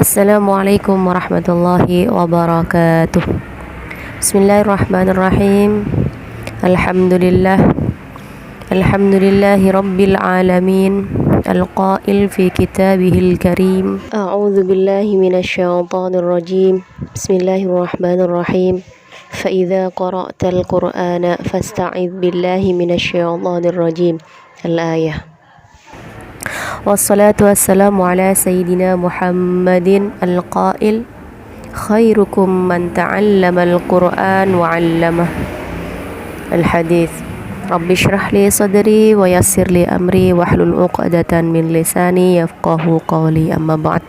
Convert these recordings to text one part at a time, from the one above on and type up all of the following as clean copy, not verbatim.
Assalamualaikum warahmatullahi wabarakatuh. Bismillahirrahmanirrahim. Alhamdulillah. Alhamdulillahi rabbil alamin. Al-qail fi kitabihil karim. A'udzu billahi minasyaitonir rajim. Bismillahirrahmanirrahim. فإذا قرأت القرآن فاستعذ بالله من الشيطان الرجيم. الآية. والصلاة والسلام على سيدنا محمد القائل خيركم من تعلم القرآن وعلمه. الحديث. رب اشرح لي صدري ويسر لي أمري واحلل عقدة من لساني يفقهوا قولي. أما بعد.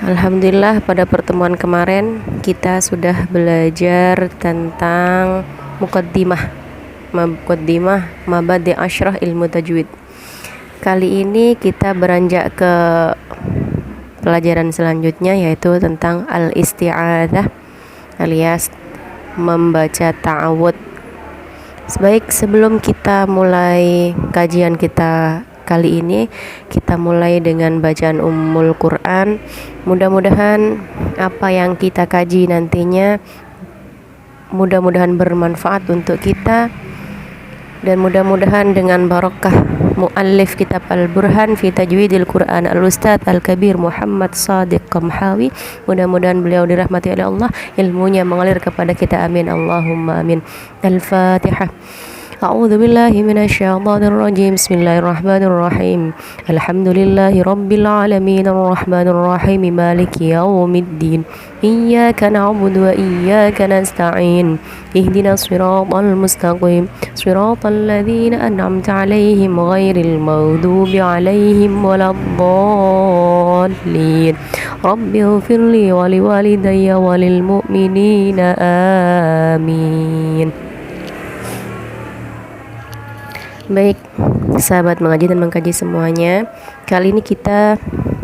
Alhamdulillah, pada pertemuan kemarin kita sudah belajar tentang muqaddimah mabadi asyrah ilmu tajwid. Kali ini kita beranjak ke pelajaran selanjutnya, yaitu tentang al-isti'adzah alias membaca ta'awudz. Sebaik sebelum kita mulai kajian kita kali ini, kita mulai dengan bacaan Ummul Quran. Mudah-mudahan apa yang kita kaji nantinya mudah-mudahan bermanfaat untuk kita, dan mudah-mudahan dengan barokah muallif kitab Al-Burhan fi Tajwidil Quran Al-Ustadz Al-Kabir Muhammad Shadiq Qamhawi, mudah-mudahan beliau dirahmati oleh Allah, ilmunya mengalir kepada kita, amin Allahumma amin. Al-Fatihah. A'udzu billahi minasyaitonir rajim. Bismillahirrahmanirrahim. Alhamdulillahi rabbil alamin arrahmanir rahim maliki yaumiddin. Iyyaka na'budu wa iyyaka nasta'in. Ihdinas siratal mustaqim. Siratal ladzina an'amta 'alaihim ghairil maghdubi 'alaihim waladdallin. Rabbighfirli wa liwalidayya wa lil mu'minina amin. Baik, sahabat mengaji dan mengkaji semuanya, kali ini kita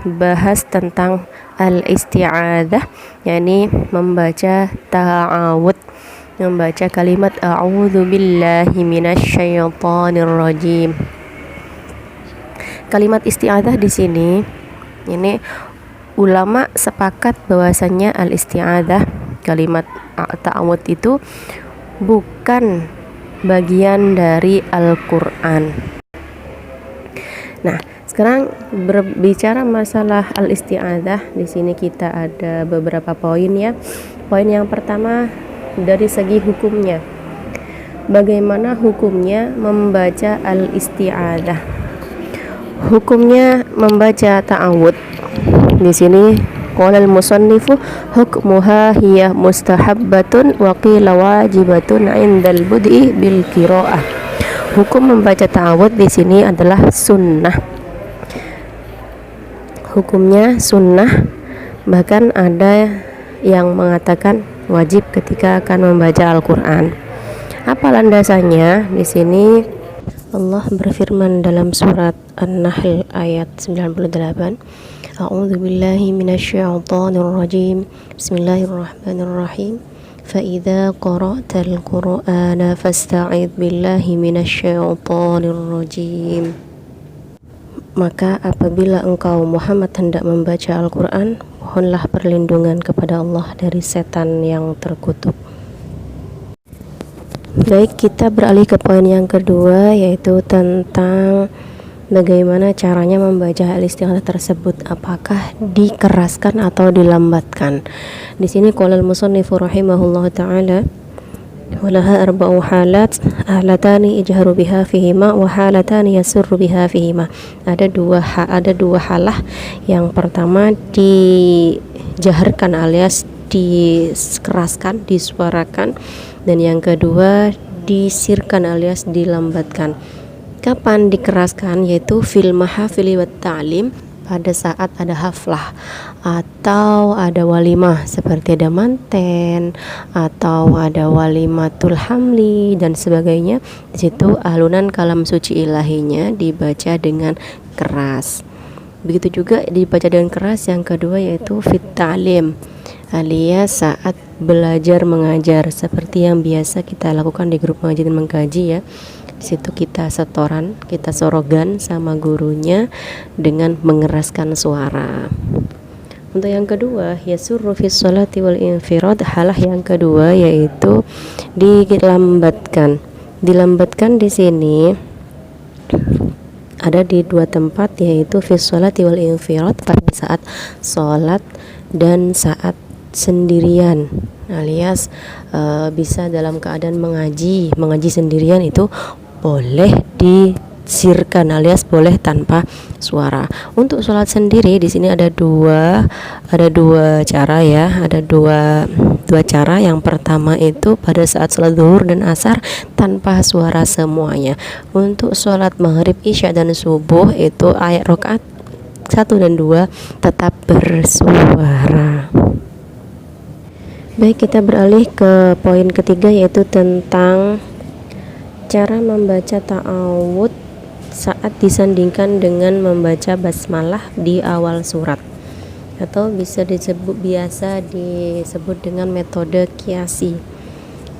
bahas tentang al-isti'adzah, yakni membaca ta'awudz, membaca kalimat a'udzu billahi minasyaitonir rajim. Kalimat isti'adzah di sini, ini ulama sepakat bahwasannya al-isti'adzah, kalimat ta'awudz itu bukan bagian dari Al-Quran. Nah, sekarang berbicara masalah al-isti'adzah, di sini kita ada beberapa poin ya. Poin yang pertama dari segi hukumnya. Bagaimana hukumnya membaca al-isti'adzah? Hukumnya membaca ta'awudz. Di sini qala al-musannifu hukmuha hiya mustahabbatun wa qila wajibatun 'indal bud'i bil qiraa'ah. Hukum membaca ta'awudz di sini adalah sunnah. Hukumnya sunnah, bahkan ada yang mengatakan wajib ketika akan membaca Al-Qur'an. Apa landasannya? Di sini Allah berfirman dalam surat An-Nahl ayat 98. A'udzu billahi minasyaitonir rajim. Bismillahirrahmanirrahim. Fa idza qara'tal qur'ana fasta'idz billahi minasyaitonir rajim. Maka apabila engkau Muhammad hendak membaca Al-Qur'an, mohonlah perlindungan kepada Allah dari setan yang terkutuk. Baik, kita beralih ke poin yang kedua, yaitu tentang bagaimana caranya membaca al-isti'adzah tersebut, apakah dikeraskan atau dilambatkan. Di sini qala al-musannifu rahimahullah taala walaha arba'u halat halatani ijharu biha fihima wa halatani yasurru biha fihima. Ada dua halah. Yang pertama dijaharkan alias dikeraskan, disuarakan, dan yang kedua disirkan alias dilambatkan. Kapan dikeraskan? Yaitu fil mahafili wat ta'lim, pada saat ada haflah atau ada walimah, seperti ada manten atau ada walimatul hamli dan sebagainya. Di situ alunan kalam suci ilahinya dibaca dengan keras. Begitu juga dibaca dengan keras yang kedua, yaitu fit ta'lim alias saat belajar mengajar, seperti yang biasa kita lakukan di grup mengaji dan mengkaji ya. Di situ kita setoran, kita sorogan sama gurunya dengan mengeraskan suara. Untuk yang kedua, yasurru fi sholati wal infirad, halah yang kedua yaitu dilambatkan. Dilambatkan di sini ada di dua tempat, yaitu fi sholati wal infirad, pada saat sholat dan saat sendirian, alias bisa dalam keadaan mengaji sendirian itu boleh disirkan, alias boleh tanpa suara. Untuk sholat sendiri di sini ada dua cara ya, ada dua cara. Yang pertama itu pada saat sholat zuhur dan asar tanpa suara semuanya. Untuk sholat maghrib, isya dan subuh itu ayat rakaat 1 dan 2 tetap bersuara. Baik, kita beralih ke poin ketiga, yaitu tentang cara membaca ta'awud saat disandingkan dengan membaca basmalah di awal surat, atau biasa disebut dengan metode kiasi.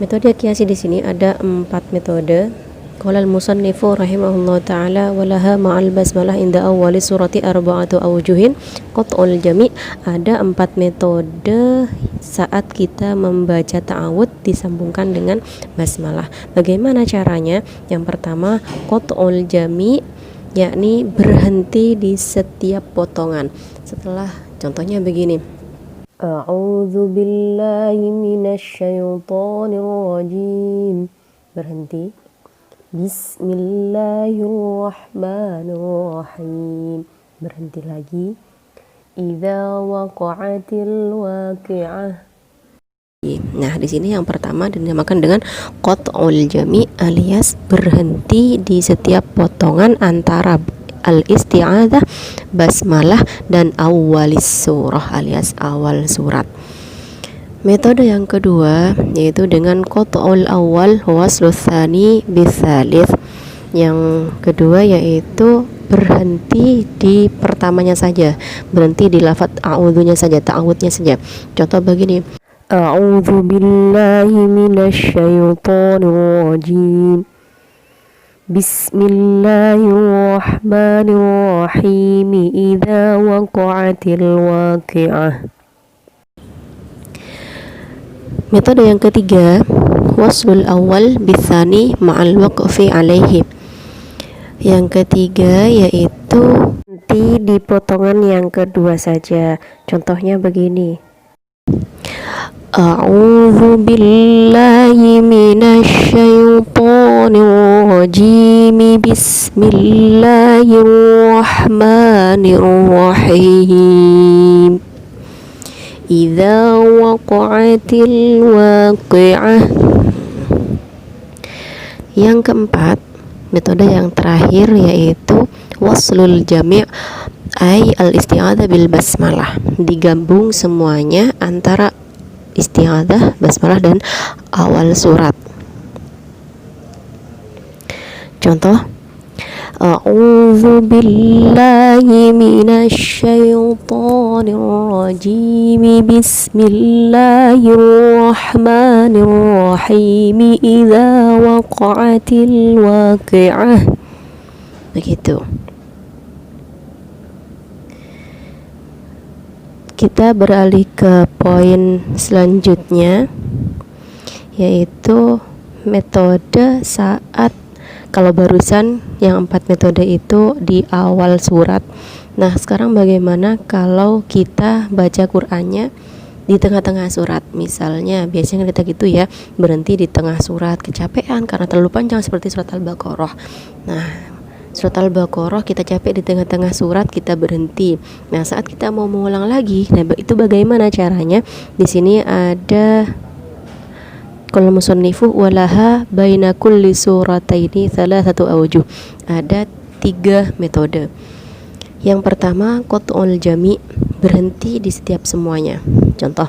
Metode kiasi di sini ada 4 metode. Qala al-musannifu rahimahullah ta'ala walaha ma'al basmalah inda awwali surati arba'atu awjuhin qat'ul jami'. Ada 4 metode saat kita membaca ta'awud disambungkan dengan basmalah. Bagaimana caranya? Yang pertama, qat'ul jami', yakni berhenti di setiap potongan. Setelah, contohnya begini, a'udzu billahi minasyaitonir rajim, berhenti. Bismillahirrahmanirrahim, berhenti lagi. Idza waqa'atil waqi'ah. Nah, di sini yang pertama dinamakan dengan qat'ul jami', alias berhenti di setiap potongan antara al-isti'adzah, basmalah, dan awalis surah, alias awal surat. Metode yang kedua yaitu dengan qat'ul awal waslu tsani bisalis. Yang kedua yaitu berhenti di pertamanya saja, berhenti di lafaz a'udzunya saja, ta'awudnya saja. Contoh begini, a'udzu billahi minasyaitonir rajim, bismillahirrahmanirrahim, idza waqa'atil waqi'ah. Metode yang ketiga, waslul awal bisani ma'al waqfi alaihi. Yang ketiga yaitu berhenti di potongan yang kedua saja. Contohnya begini, a'udzu billahi minasyaitonir rajim, bismillahirrahmanirrahim, idza waqa'atil waqi'ah. Yang keempat, metode yang terakhir yaitu waslul jami' ay al-isti'adzah bil basmalah, digabung semuanya antara isti'adzah, basmalah, dan awal surat. Contoh, a'udzu billahi minasyaitonir rajim, bismillahirrahmanirrahim, idza waqa'atil waqi'ah. Begitu. Kita beralih ke poin selanjutnya, yaitu metode saat, kalau barusan yang 4 metode itu di awal surat. Nah, sekarang bagaimana kalau kita baca Qur'annya di tengah-tengah surat? Misalnya, biasanya kita gitu ya, berhenti di tengah surat, kecapean karena terlalu panjang seperti surat Al-Baqarah. Nah, surat Al-Baqarah kita capek di tengah-tengah surat, kita berhenti. Nah, saat kita mau mengulang lagi, nah itu bagaimana caranya? Di sini ada qala musannifu walaha baina kulli surataini thalathatu awjuh. Ada 3 metode. Yang pertama, qat'ul jami', berhenti di setiap semuanya. Contoh,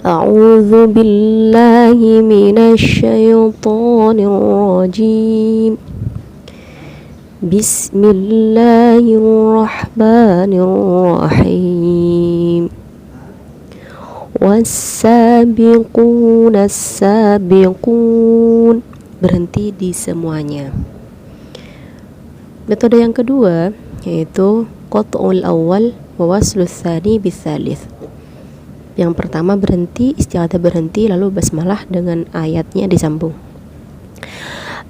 a'udzu billahi minasyaitonir rajim, bismillahirrahmanirrahim, was-sabiquna as-sabiqun, berhenti di semuanya. Metode yang kedua yaitu qat'ul awal wa waslul tsani bitsalits. Yang pertama berhenti, isti'adzah berhenti, lalu basmalah dengan ayatnya disambung.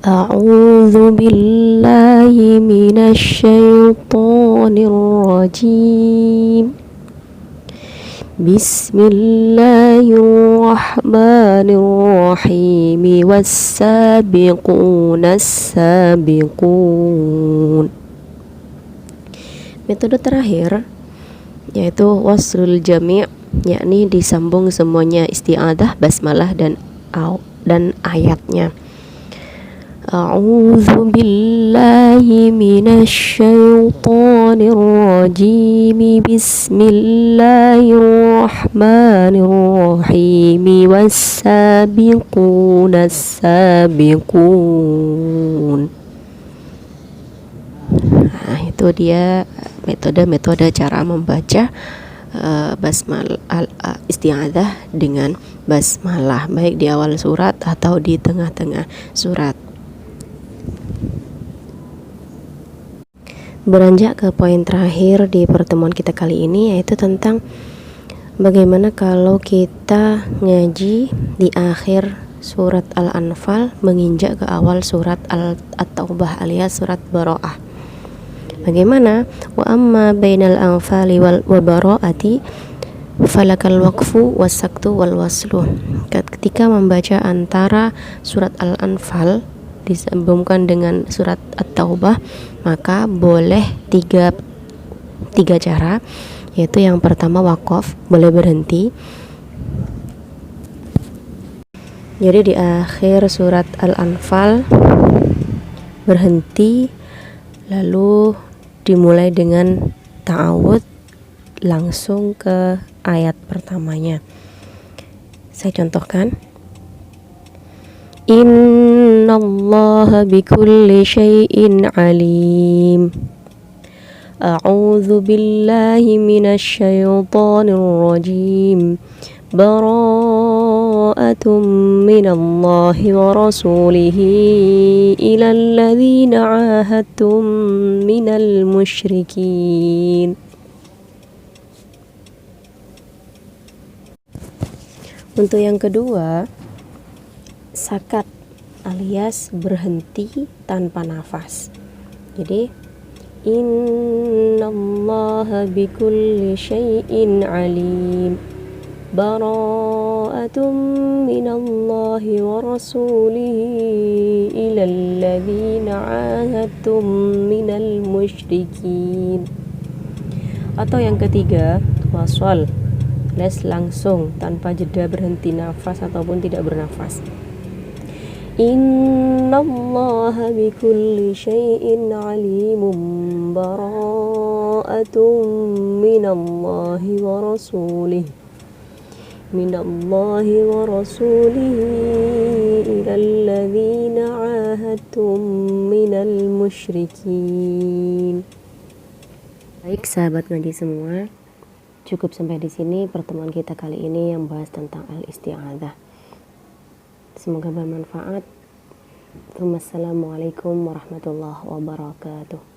A'udzu billahi minasy syaithanir rajim. Bismillahirrahmanirrahim. Was-sabiqunas sabiqun. Metode terakhir yaitu waslul jami', yakni disambung semuanya isti'adzah, basmalah dan ayatnya. A'udzu billahi minasy syaithanir rajim. Bismillahirrahmanirrahim. Was-sabiqunas sabiqun. Nah, itu dia metode cara membaca isti'adzah dengan basmalah, baik di awal surat atau di tengah-tengah surat. Beranjak ke poin terakhir di pertemuan kita kali ini, yaitu tentang bagaimana kalau kita ngaji di akhir surat Al-Anfal menginjak ke awal surat At-Taubah alias surat Bara'ah. Bagaimana? Wa amma bainal anfali wa bara'ati falakal waqfu was-saktu wal waslu. Ketika membaca antara surat Al-Anfal disambungkan dengan surat At-Taubah, maka boleh tiga cara, yaitu yang pertama waqaf, boleh berhenti. Jadi di akhir surat Al-Anfal berhenti, lalu dimulai dengan ta'awudz langsung ke ayat pertamanya. Saya contohkan. Innallaha bikulli syai'in alim. A'udzu billahi minasy syaithanir rajim. Bara'atum minallahi wa rasulihi ilal ladzina 'ahadtum minal musyrikin. Untuk yang kedua, sakat alias berhenti tanpa nafas. Jadi innallaha bikulli syai'in alim. Bara'atum minallahi wa rasulihi ilal ladzina 'ahadtum minal musyrikin. Atau yang ketiga, wasal alias langsung tanpa jeda berhenti nafas ataupun tidak bernafas. Innallaha bikulli syai'in alimun. Bara'atum minallahi wa rasulihi ilal ladzina 'ahadtum minal musyrikin. Baik sahabat ngaji semua, cukup sampai di sini pertemuan kita kali ini yang bahas tentang al-isti'adzah. Semoga bermanfaat. Wassalamualaikum warahmatullahi wabarakatuh.